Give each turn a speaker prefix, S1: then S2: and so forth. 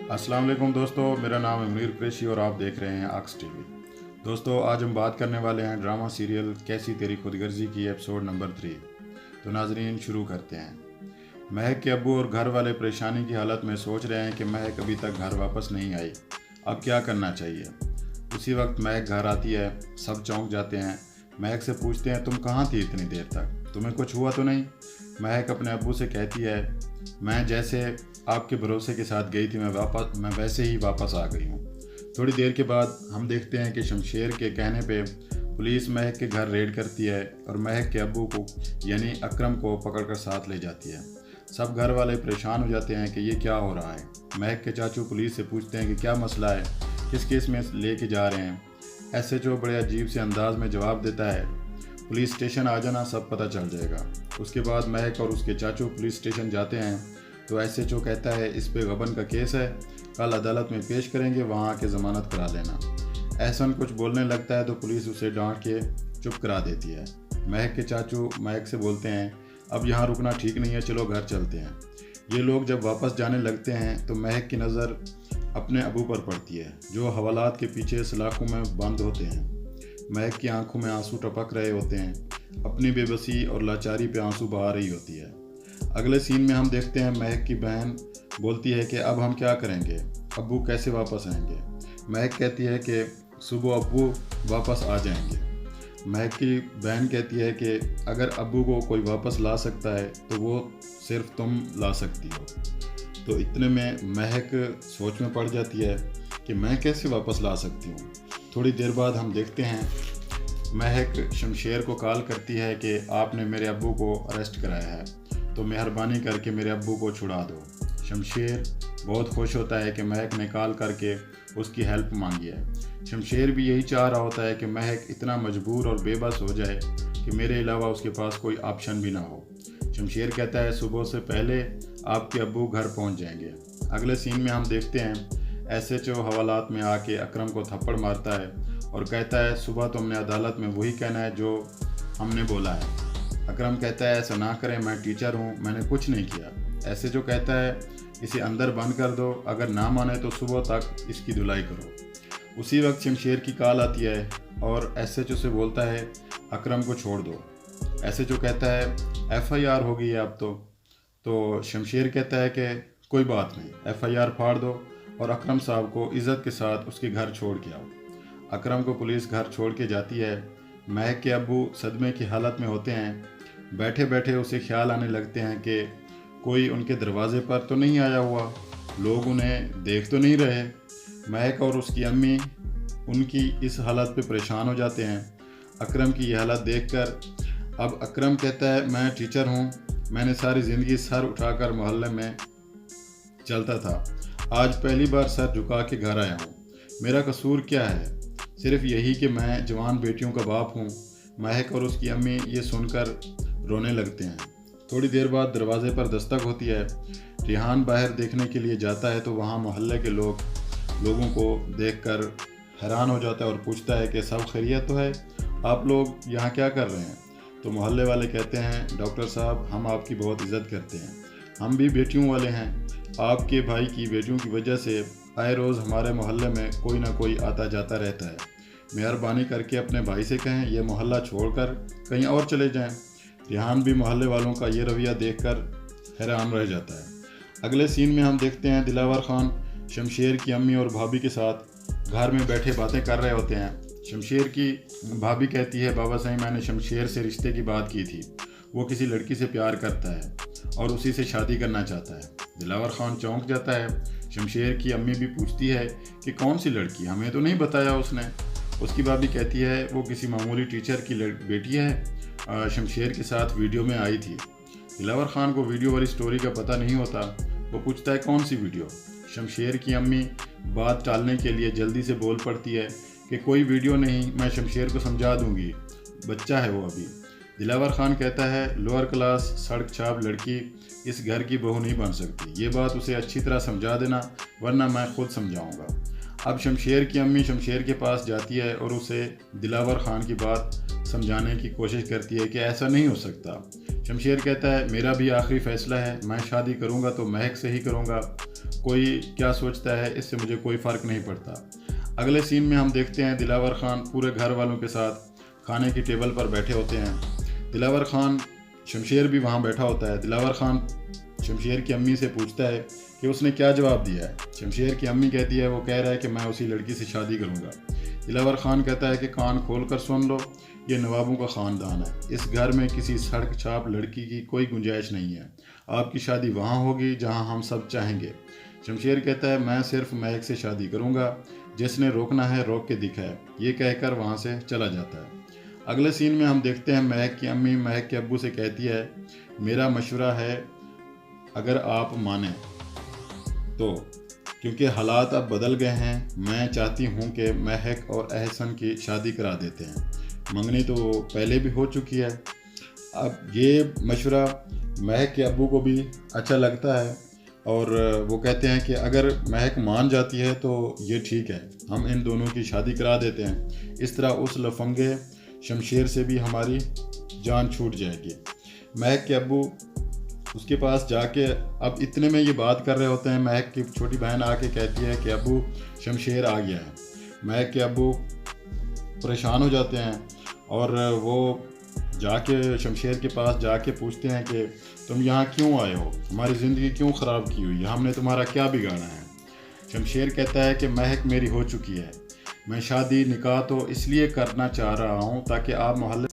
S1: अस्सलाम वालेकुम दोस्तों, मेरा नाम है मुनीर कुरैशी और आप देख रहे हैं आक्स टीवी। दोस्तों, आज हम बात करने वाले हैं ड्रामा सीरियल कैसी तेरी खुदगर्जी की एपिसोड नंबर 3। तो नाजरीन, शुरू करते हैं। महक के अब्बू और घर वाले परेशानी की हालत में सोच रहे हैं कि महक अभी तक घर वापस नहीं आई, अब क्या करना चाहिए। उसी वक्त महक घर आती है, सब चौंक जाते हैं। महक से पूछते हैं, तुम कहाँ थी इतनी देर तक, तुम्हें कुछ हुआ तो नहीं। महक अपने अब्बू से कहती है, मैं जैसे आपके भरोसे के साथ गई थी मैं वैसे ही वापस आ गई हूँ। थोड़ी देर के बाद हम देखते हैं कि शमशेर के कहने पे पुलिस महक के घर रेड करती है और महक के अब्बू को यानी अकरम को पकड़कर साथ ले जाती है। सब घर वाले परेशान हो जाते हैं कि ये क्या हो रहा है। महक के चाचू पुलिस से पूछते हैं कि क्या मसला है, किस केस में लेके जा रहे हैं। एसएचओ बड़े अजीब से अंदाज में जवाब देता है, पुलिस स्टेशन आ जाना, सब पता चल जाएगा। उसके बाद महक और उसके चाचू पुलिस स्टेशन जाते हैं तो एसएचओ कहता है, इस पे गबन का केस है, कल अदालत में पेश करेंगे, वहाँ आके ज़मानत करा लेना। एहसन कुछ बोलने लगता है तो पुलिस उसे डांट के चुप करा देती है। महक के चाचू महक से बोलते हैं, अब यहाँ रुकना ठीक नहीं है, चलो घर चलते हैं। ये लोग जब वापस जाने लगते हैं तो महक की नज़र अपने अबू पर पड़ती है जो हवालात के पीछे सलाखों में बंद होते हैं। महक की आंखों में आंसू टपक रहे होते हैं, अपनी बेबसी और लाचारी पे आंसू बहा रही होती है। अगले सीन में हम देखते हैं महक की बहन बोलती है कि अब हम क्या करेंगे, अब्बू कैसे वापस आएंगे। महक कहती है कि सुबह अब्बू वापस आ जाएंगे। महक की बहन कहती है कि अगर अब्बू को कोई वापस ला सकता है तो वो सिर्फ तुम ला सकती हो। तो इतने में महक सोच में पड़ जाती है कि मैं कैसे वापस ला सकती हूँ। थोड़ी देर बाद हम देखते हैं महक शमशेर को कॉल करती है कि आपने मेरे अब्बू को अरेस्ट कराया है, तो मेहरबानी करके मेरे अब्बू को छुड़ा दो। शमशेर बहुत खुश होता है कि महक ने कॉल करके उसकी हेल्प मांगी है। शमशेर भी यही चाह रहा होता है कि महक इतना मजबूर और बेबस हो जाए कि मेरे अलावा उसके पास कोई ऑप्शन भी ना हो। शमशेर कहता है, सुबह से पहले आपके अब्बू घर पहुंच जाएंगे। अगले सीन में हम देखते हैं एसएचओ हवालात में आके अकरम को थप्पड़ मारता है और कहता है, सुबह तुमने अदालत में वही कहना है जो हमने बोला है। अकरम कहता है, ऐसा ना करें, मैं टीचर हूँ, मैंने कुछ नहीं किया। एसएचओ कहता है, इसे अंदर बंद कर दो, अगर ना माने तो सुबह तक इसकी धुलाई करो। उसी वक्त शमशेर की कॉल आती है और एसएचओ से बोलता है, अकरम को छोड़ दो। एसएचओ कहता है, एफआईआर हो गई है अब तो शमशेर कहता है कि कोई बात नहीं, एफआईआर फाड़ दो और अकरम साहब को इज़्ज़त के साथ उसके घर छोड़ के आओ। अकरम को पुलिस घर छोड़ के जाती है। महक के अब्बू सदमे की हालत में होते हैं। बैठे बैठे उसे ख्याल आने लगते हैं कि कोई उनके दरवाजे पर तो नहीं आया हुआ, लोग उन्हें देख तो नहीं रहे। महक और उसकी अम्मी उनकी इस हालत पे परेशान हो जाते हैं अकरम की यह हालत देखकर। अब अकरम कहता है, मैं टीचर हूँ, मैंने सारी ज़िंदगी सर उठाकर मोहल्ले में चलता था, आज पहली बार सर झुका के घर आया हूँ, मेरा कसूर क्या है, सिर्फ यही कि मैं जवान बेटियों का बाप हूँ। महक और उसकी अम्मी ये सुनकर रोने लगते हैं। थोड़ी देर बाद दरवाजे पर दस्तक होती है। रिहान बाहर देखने के लिए जाता है तो वहाँ मोहल्ले के लोगों को देखकर हैरान हो जाता है और पूछता है कि सब खैरियत तो है, आप लोग यहाँ क्या कर रहे हैं। तो मोहल्ले वाले कहते हैं, डॉक्टर साहब, हम आपकी बहुत इज़्ज़त करते हैं, हम भी बेटियों वाले हैं, आपके भाई की बेटियों की वजह से आए रोज़ हमारे मोहल्ले में कोई ना कोई आता जाता रहता है, मेहरबानी करके अपने भाई से कहें ये मोहल्ला छोड़कर कहीं और चले जाएं। रिहान भी मोहल्ले वालों का ये रवैया देखकर हैरान रह जाता है। अगले सीन में हम देखते हैं दिलावर खान शमशेर की अम्मी और भाभी के साथ घर में बैठे बातें कर रहे होते हैं। शमशेर की भाभी कहती है, बाबा साईं, मैंने शमशेर से रिश्ते की बात की थी, वो किसी लड़की से प्यार करता है और उसी से शादी करना चाहता है। दिलावर खान चौंक जाता है। शमशेर की अम्मी भी पूछती है कि कौन सी लड़की, हमें तो नहीं बताया उसने। उसकी भाभी कहती है, वो किसी मामूली टीचर की बेटी है, शमशेर के साथ वीडियो में आई थी। दिलावर खान को वीडियो वाली स्टोरी का पता नहीं होता। वो पूछता है, कौन सी वीडियो। शमशेर की अम्मी बात टालने के लिए जल्दी से बोल पड़ती है कि कोई वीडियो नहीं, मैं शमशेर को समझा दूंगी, बच्चा है वो अभी। दिलावर खान कहता है, लोअर क्लास सड़क छाप लड़की इस घर की बहू नहीं बन सकती, ये बात उसे अच्छी तरह समझा देना, वरना मैं खुद समझाऊंगा। अब शमशेर की अम्मी शमशेर के पास जाती है और उसे दिलावर खान की बात समझाने की कोशिश करती है कि ऐसा नहीं हो सकता। शमशेर कहता है, मेरा भी आखिरी फ़ैसला है, मैं शादी करूंगा तो महक से ही करूंगा, कोई क्या सोचता है इससे मुझे कोई फ़र्क नहीं पड़ता। अगले सीन में हम देखते हैं दिलावर खान पूरे घर वालों के साथ खाने की टेबल पर बैठे होते हैं। दिलावर खान, शमशेर भी वहाँ बैठा होता है। दिलावर खान शमशेर की अम्मी से पूछता है कि उसने क्या जवाब दिया है। शमशेर की अम्मी कहती है, वो कह रहा है कि मैं उसी लड़की से शादी करूँगा। दिलावर खान कहता है कि कान खोल कर सुन लो, ये नवाबों का ख़ानदान है, इस घर में किसी सड़क छाप लड़की की कोई गुंजाइश नहीं है। आपकी शादी वहाँ होगी जहाँ हम सब चाहेंगे। शमशेर कहता है, मैं सिर्फ महक से शादी करूँगा, जिसने रोकना है रोक के दिखाए। ये कहकर वहाँ से चला जाता है। अगले सीन में हम देखते हैं महक की अम्मी महक के अब्बू से कहती है, मेरा मशवरा है अगर आप माने तो, क्योंकि हालात अब बदल गए हैं, मैं चाहती हूँ कि महक और अहसन की शादी करा देते हैं। मंगनी तो पहले भी हो चुकी है। अब ये मशवरा महक के अब्बू को भी अच्छा लगता है और वो कहते हैं कि अगर महक मान जाती है तो ये ठीक है, हम इन दोनों की शादी करा देते हैं। इस तरह उस लफंगे शमशेर से भी हमारी जान छूट जाएगी। महक के अब्बू उसके पास जाके अब इतने में ये बात कर रहे होते हैं। महक की छोटी बहन आके कहती है कि अब्बू शमशेर आ गया है। महक के अब्बू परेशान हो जाते हैं और वो जाके शमशेर के पास जाके पूछते हैं कि तुम यहाँ क्यों आए हो, हमारी ज़िंदगी क्यों ख़राब की हुई है, हमने तुम्हारा क्या बिगाड़ा है। शमशेर कहता है कि महक मेरी हो चुकी है, मैं शादी निकाह तो इसलिए करना चाह रहा हूँ ताकि आप मोहल्ले